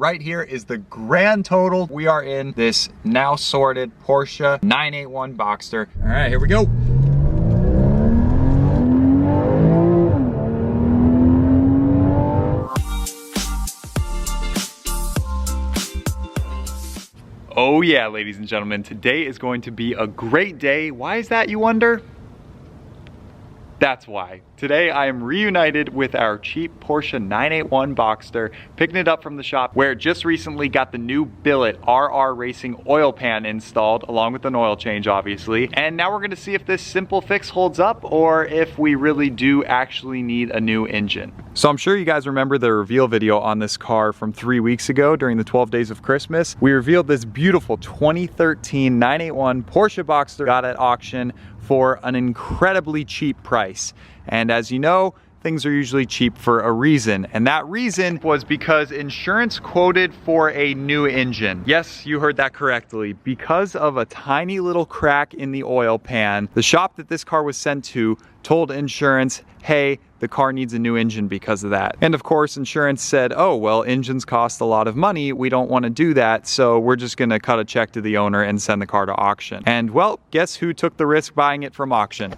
Right here is the grand total. We are in this now sorted Porsche 981 Boxster. All right, here we go. Oh yeah, ladies and gentlemen, today is going to be a great day. Why is that, you wonder? That's why. Today I am reunited with our cheap Porsche 981 Boxster, picking it up from the shop where it just recently got the new billet RR Racing oil pan installed, along with an oil change obviously. And now we're gonna see if this simple fix holds up or if we really do actually need a new engine. So I'm sure you guys remember the reveal video on this car from 3 weeks ago during the 12 days of Christmas. We revealed this beautiful 2013 981 Porsche Boxster, got at auction for an incredibly cheap price. And as you know, things are usually cheap for a reason. And that reason was because insurance quoted for a new engine. Yes, you heard that correctly. Because of a tiny little crack in the oil pan, the shop that this car was sent to told insurance, hey, the car needs a new engine because of that. And of course, insurance said, oh, well, engines cost a lot of money. We don't want to do that. So we're just going to cut a check to the owner and send the car to auction. And well, guess who took the risk buying it from auction?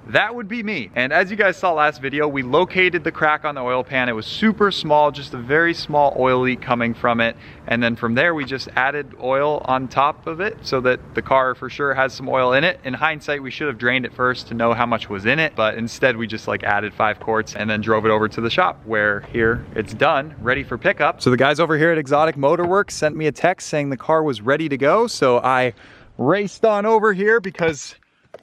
That would be me. And as you guys saw last video, we located the crack on the oil pan. It was super small, just a very small oil leak coming from it. And then from there, we just added oil on top of it so that the car for sure has some oil in it. In hindsight, we should have drained it first to know how much was in it, but instead we just like added 5 quarts and then drove it over to the shop where here it's done, ready for pickup. So the guys over here at Exotic Motor Works sent me a text saying the car was ready to go. So I raced on over here because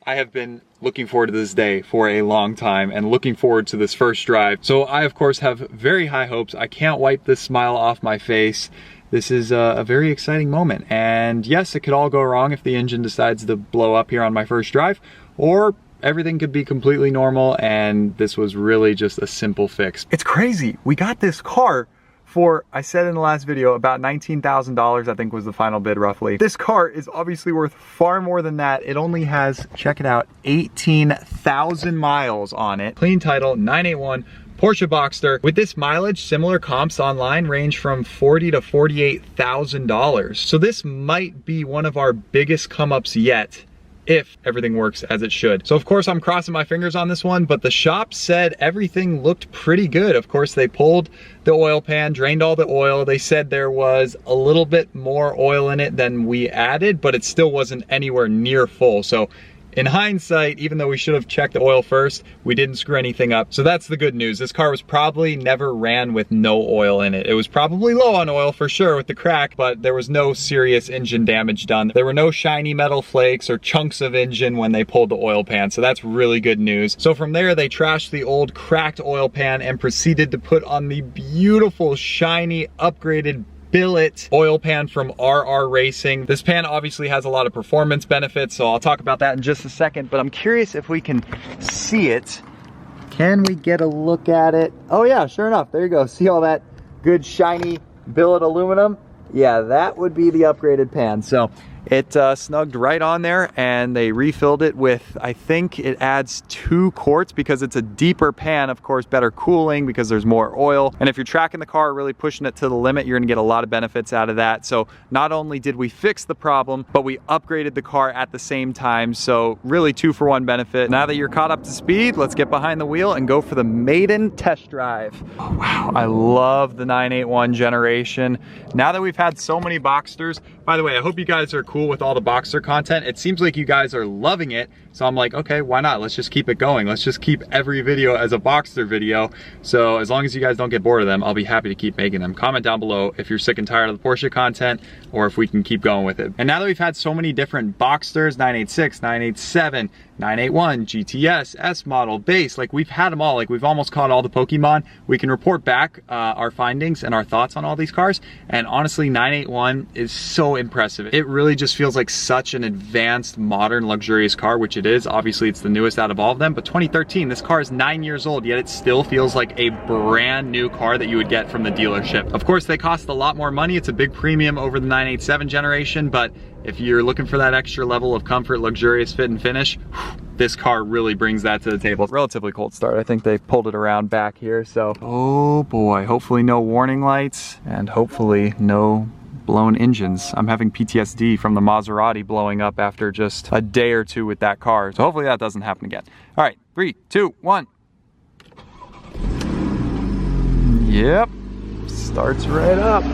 I have been looking forward to this day for a long time and looking forward to this first drive. So I, of course, have very high hopes. I can't wipe this smile off my face. This is a very exciting moment. And yes, it could all go wrong if the engine decides to blow up here on my first drive, or everything could be completely normal and this was really just a simple fix. It's crazy. We got this car for, I said in the last video, about $19,000, I think was the final bid roughly. This car is obviously worth far more than that. It only has, check it out, 18,000 miles on it. Clean title, 981 Porsche Boxster. With this mileage, similar comps online range from $40,000 to $48,000. So this might be one of our biggest come ups yet, if everything works as it should. So of course I'm crossing my fingers on this one, but the shop said everything looked pretty good. Of course they pulled the oil pan, drained all the oil. They said there was a little bit more oil in it than we added, but it still wasn't anywhere near full. So in hindsight, even though we should have checked the oil first, we didn't screw anything up. So that's the good news. This car was probably never ran with no oil in it. It was probably low on oil for sure with the crack, but there was no serious engine damage done. There were no shiny metal flakes or chunks of engine when they pulled the oil pan. So that's really good news. So from there, they trashed the old cracked oil pan and proceeded to put on the beautiful, shiny, upgraded billet oil pan from RR Racing. This pan obviously has a lot of performance benefits, so I'll talk about that in just a second, but I'm curious if we can see it. Can we get a look at it? Oh yeah, sure enough, there you go. See all that good shiny billet aluminum? Yeah, that would be the upgraded pan. So it snugged right on there, and they refilled it with, I think it adds 2 quarts because it's a deeper pan, of course, better cooling because there's more oil. And if you're tracking the car, really pushing it to the limit, you're gonna get a lot of benefits out of that. So not only did we fix the problem, but we upgraded the car at the same time. So really 2-for-1 benefit. Now that you're caught up to speed, let's get behind the wheel and go for the maiden test drive. Oh, wow, I love the 981 generation. Now that we've had so many Boxsters, by the way, I hope you guys are cool with all the Boxster content. It seems like you guys are loving it. So I'm like, okay, why not? Let's just keep it going. Let's just keep every video as a Boxster video. So as long as you guys don't get bored of them, I'll be happy to keep making them. Comment down below if you're sick and tired of the Porsche content or if we can keep going with it. And now that we've had so many different Boxsters, 986, 987, 981, GTS, S model, base, like we've had them all. Like we've almost caught all the Pokemon. We can report back our findings and our thoughts on all these cars. And honestly, 981 is so impressive. It really just feels like such an advanced, modern, luxurious car, which it is. Obviously, it's the newest out of all of them, but 2013, this car is 9 years old, yet it still feels like a brand new car that you would get from the dealership. Of course, they cost a lot more money. It's a big premium over the 987 generation, but if you're looking for that extra level of comfort, luxurious fit and finish, this car really brings that to the table. Relatively cold start. I think they pulled it around back here, so. Oh boy, hopefully no warning lights and hopefully no blown engines. I'm having PTSD from the Maserati blowing up after just a day or two with that car. So hopefully that doesn't happen again. All right, 3, 2, 1. Yep, starts right up.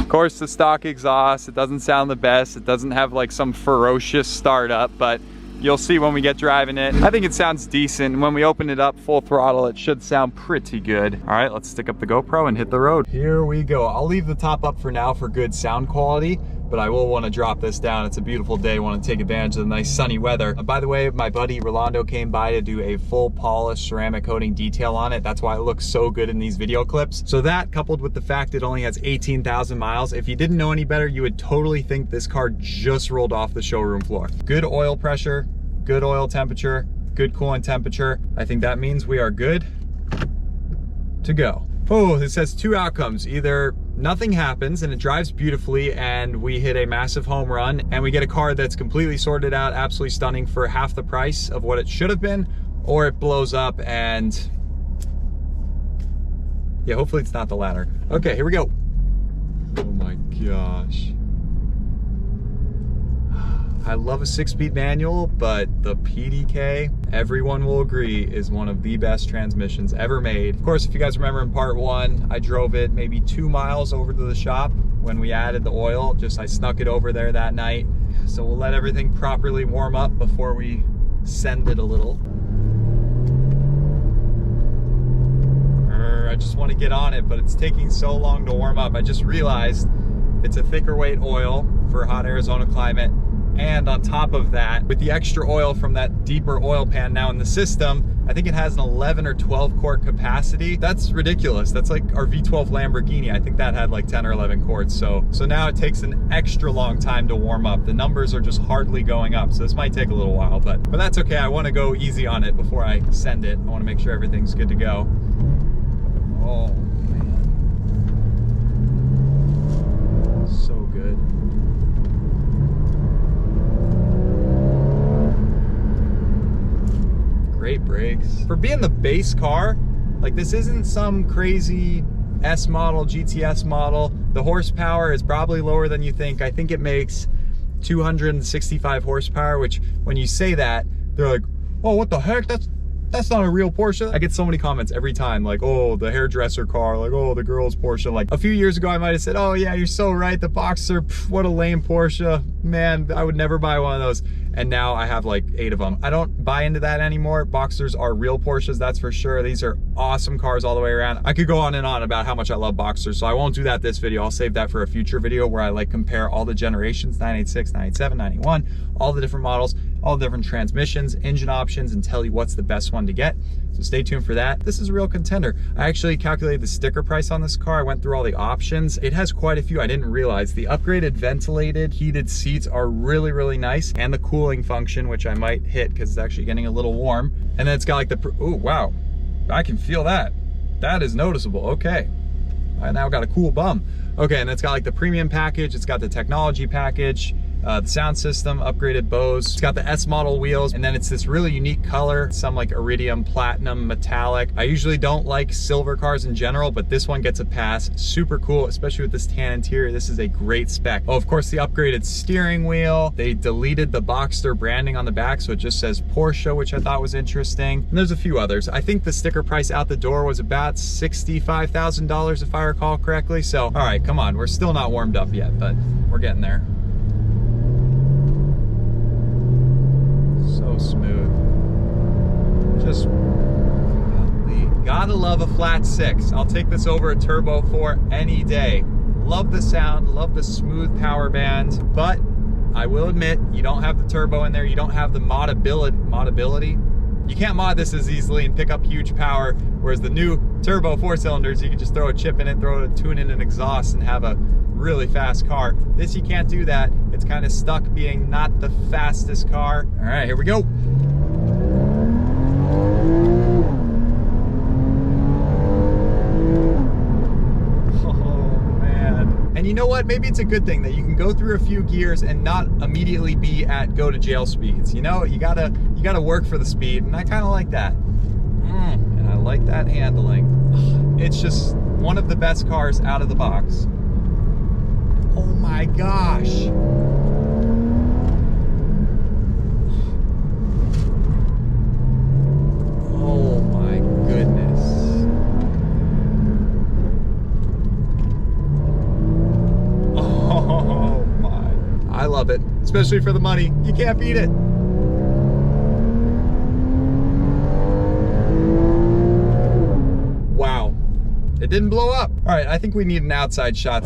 Of course, the stock exhaust, it doesn't sound the best. It doesn't have like some ferocious startup, but you'll see when we get driving it. I think it sounds decent. And when we open it up full throttle, it should sound pretty good. All right, let's stick up the GoPro and hit the road. Here we go. I'll leave the top up for now for good sound quality, but I will want to drop this down. It's a beautiful day. I want to take advantage of the nice sunny weather. By the way, my buddy Rolando came by to do a full polish ceramic coating detail on it. That's why it looks so good in these video clips. So that, coupled with the fact it only has 18,000 miles, if you didn't know any better, you would totally think this car just rolled off the showroom floor. Good oil pressure, good oil temperature, good coolant temperature. I think that means we are good to go. Oh, this has two outcomes. Either nothing happens and it drives beautifully and we hit a massive home run and we get a car that's completely sorted out, absolutely stunning for half the price of what it should have been, or it blows up and yeah, hopefully it's not the latter. Okay, here we go. Oh my gosh. I love a 6-speed manual, but the PDK, everyone will agree, is one of the best transmissions ever made. Of course, if you guys remember in part 1, I drove it maybe 2 miles over to the shop when we added the oil. I snuck it over there that night. So we'll let everything properly warm up before we send it a little. I just want to get on it, but it's taking so long to warm up. I just realized it's a thicker weight oil for a hot Arizona climate. And on top of that, with the extra oil from that deeper oil pan now in the system, I think it has an 11 or 12 quart capacity. That's ridiculous. That's like our V12 Lamborghini. I think that had like 10 or 11 quarts. So now it takes an extra long time to warm up. The numbers are just hardly going up. So this might take a little while, but that's okay. I want to go easy on it before I send it. I want to make sure everything's good to go. Oh man. So good. Great brakes. For being the base car, like this isn't some crazy S model, GTS model. The horsepower is probably lower than you think. I think it makes 265 horsepower, which when you say that, they're like, oh, what the heck? That's not a real Porsche. I get so many comments every time, like, oh, the hairdresser car, like, oh, the girl's Porsche. Like a few years ago, I might've said, oh yeah, you're so right. The Boxster, pff, what a lame Porsche. Man, I would never buy one of those. And now I have like 8 of them. I don't buy into that anymore. Boxsters are real Porsches, that's for sure. These are awesome cars all the way around. I could go on and on about how much I love Boxsters, so I won't do that this video. I'll save that for a future video where I like compare all the generations, 986, 987, 981, all the different models, all the different transmissions, engine options, and tell you what's the best one to get. So stay tuned for that. This is a real contender. I actually calculated the sticker price on this car. I went through all the options. It has quite a few. I didn't realize the upgraded ventilated heated seats are really, really nice. And the cooling function, which I might hit because it's actually getting a little warm. And then it's got like the, oh, wow. I can feel that. That is noticeable. Okay. I now got a cool bum. Okay, and it's got like the premium package. It's got the technology package. The sound system, upgraded Bose. It's got the S model wheels, and then it's this really unique color, some like iridium, platinum, metallic. I usually don't like silver cars in general, but this one gets a pass. Super cool, especially with this tan interior. This is a great spec. Oh, of course, the upgraded steering wheel. They deleted the Boxster branding on the back, so it just says Porsche, which I thought was interesting. And there's a few others. I think the sticker price out the door was about $65,000 if I recall correctly. So, all right, come on. We're still not warmed up yet, but we're getting there. So smooth. Just gotta love a flat 6. I'll take this over a turbo 4 any day. Love the sound, love the smooth power band, but I will admit, you don't have the turbo in there, you don't have the modability. You can't mod this as easily and pick up huge power, whereas the new turbo 4 cylinders, you can just throw a chip in it, throw a tune in an exhaust, and have a really fast car. This, you can't do that. It's kind of stuck being not the fastest car. All right, here we go. Oh man. And you know what? what? Maybe it's a good thing that you can go through a few gears and not immediately be at go to jail speeds. You know, you gotta work for the speed, and I kind of like that. And I like that handling. It's just one of the best cars out of the box. Oh my gosh. Oh my goodness. Oh my. I love it, especially for the money. You can't beat it. Wow. It didn't blow up. All right, I think we need an outside shot.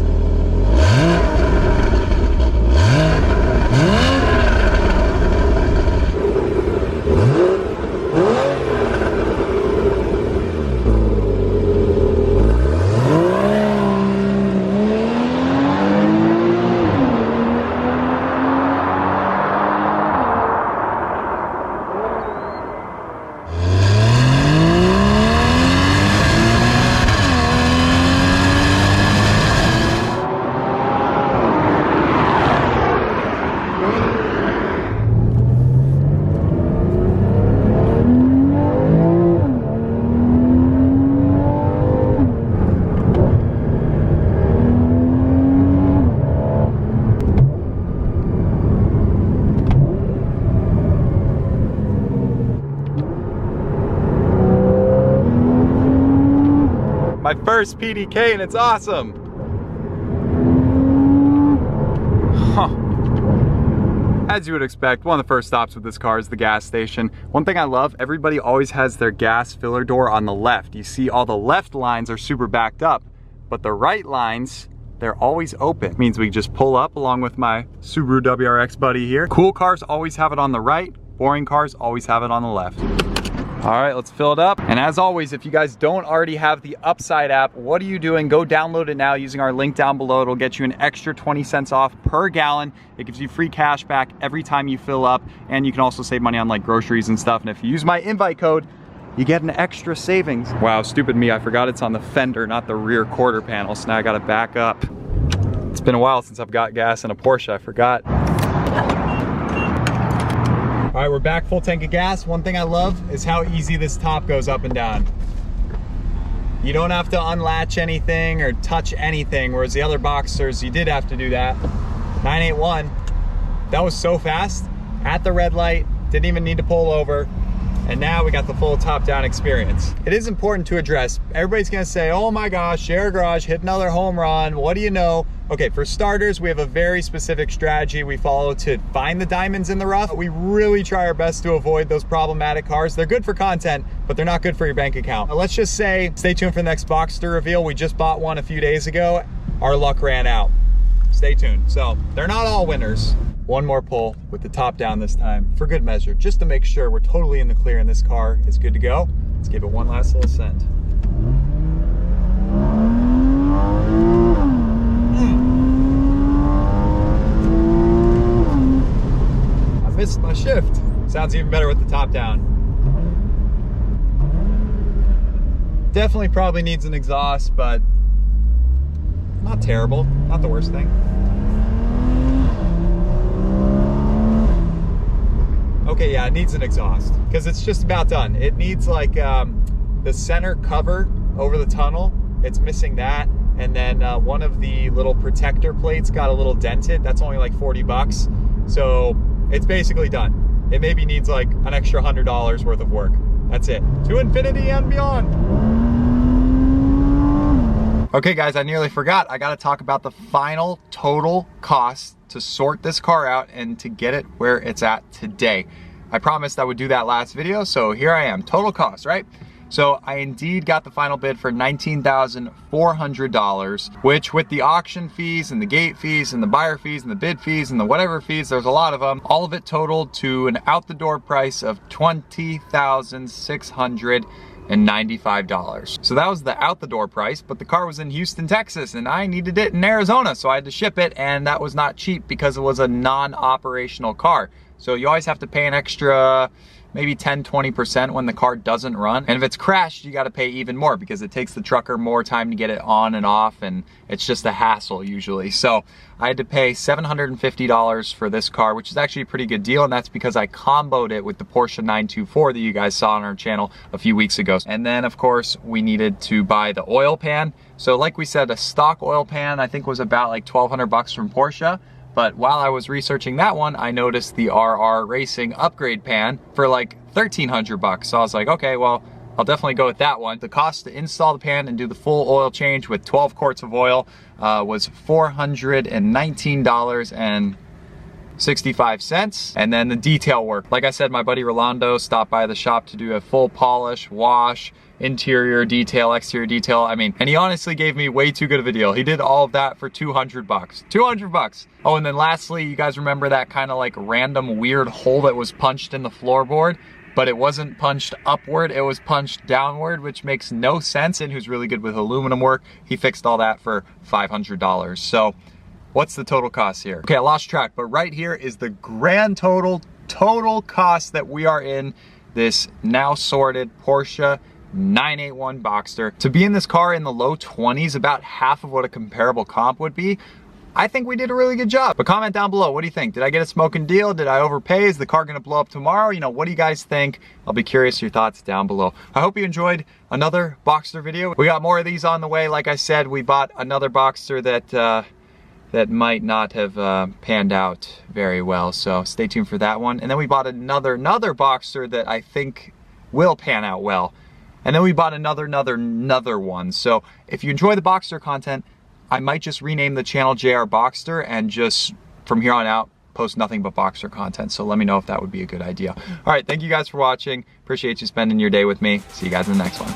My first PDK, and it's awesome. As you would expect, one of the first stops with this car is the gas station. One thing I love, everybody always has their gas filler door on the left. You see all the left lines are super backed up, but the right lines, they're always open. It means we just pull up along with my Subaru WRX buddy here. Cool cars always have it on the right, boring cars always have it on the left. All right, let's fill it up. And as always, if you guys don't already have the Upside app, what are you doing? Go download it now using our link down below. It'll get you an extra 20 cents off per gallon. It gives you free cash back every time you fill up. And you can also save money on like groceries and stuff. And if you use my invite code, you get an extra savings. Wow, stupid me, I forgot it's on the fender, not the rear quarter panel. So now I gotta back up. It's been a while since I've got gas in a Porsche, I forgot. All right, we're back, full tank of gas. One thing I love is how easy this top goes up and down. You don't have to unlatch anything or touch anything, whereas the other Boxsters, you did have to do that. 981, that was so fast. At the red light, didn't even need to pull over. And now we got the full top down experience. It is important to address. Everybody's gonna say, oh my gosh, share garage, hit another home run, what do you know? Okay, for starters, we have a very specific strategy we follow to find the diamonds in the rough. We really try our best to avoid those problematic cars. They're good for content, but they're not good for your bank account. Let's just say, stay tuned for the next Boxster reveal. We just bought one a few days ago. Our luck ran out. Stay tuned. So, they're not all winners. One more pull with the top down this time, for good measure, just to make sure we're totally in the clear and this car is good to go. Let's give it one last little send. Missed my shift. Sounds even better with the top down. Definitely probably needs an exhaust, but not terrible, not the worst thing. Okay, yeah, it needs an exhaust because it's just about done. It needs like the center cover over the tunnel. It's missing that. And then one of the little protector plates got a little dented. That's only like 40 bucks. So it's basically done. It maybe needs like an extra $100 worth of work. That's it. To infinity and beyond. Okay guys, I nearly forgot. I gotta talk about the final total cost to sort this car out and to get it where it's at today. I promised I would do that last video, so here I am. Total cost, right? So I indeed got the final bid for $19,400, which with the auction fees and the gate fees and the buyer fees and the bid fees and the whatever fees, there's a lot of them, all of it totaled to an out the door price of $20,695. So that was the out the door price, but the car was in Houston, Texas, and I needed it in Arizona, so I had to ship it, and that was not cheap because it was a non-operational car. So you always have to pay an extra maybe 10-20% when the car doesn't run. And if it's crashed, you gotta pay even more because it takes the trucker more time to get it on and off, and it's just a hassle usually. So I had to pay $750 for this car, which is actually a pretty good deal, and that's because I comboed it with the Porsche 924 that you guys saw on our channel a few weeks ago. And then of course we needed to buy the oil pan. So like we said, a stock oil pan I think was about like 1,200 bucks from Porsche. But while I was researching that one, I noticed the RR Racing upgrade pan for like 1,300 bucks. So I was like, okay, well, I'll definitely go with that one. The cost to install the pan and do the full oil change with 12 quarts of oil was $419.65. And then the detail work. Like I said, my buddy Rolando stopped by the shop to do a full polish, wash, interior detail, exterior detail. I mean, and he honestly gave me way too good of a deal. He did all of that for 200 bucks. 200 bucks. Oh, and then lastly, you guys remember that kind of like random weird hole that was punched in the floorboard? But it wasn't punched upward, it was punched downward, which makes no sense. And who's really good with aluminum work, he fixed all that for $500. So what's the total cost here? Okay, I lost track, but right here is the grand total cost that we are in this now sorted Porsche 981 Boxster. To be in this car in the low 20s, about half of what a comparable comp would be, I think we did a really good job. But comment down below, what do you think? Did I get a smoking deal? Did I overpay? Is the car gonna blow up tomorrow? You know, what do you guys think? I'll be curious your thoughts down below. I hope you enjoyed another Boxster video. We got more of these on the way. Like I said, we bought another Boxster that might not have panned out very well. So stay tuned for that one. And then we bought another Boxster that I think will pan out well. And then we bought another one. So if you enjoy the Boxster content, I might just rename the channel JR Boxster and just from here on out post nothing but Boxster content. So let me know if that would be a good idea. All right, thank you guys for watching. Appreciate you spending your day with me. See you guys in the next one.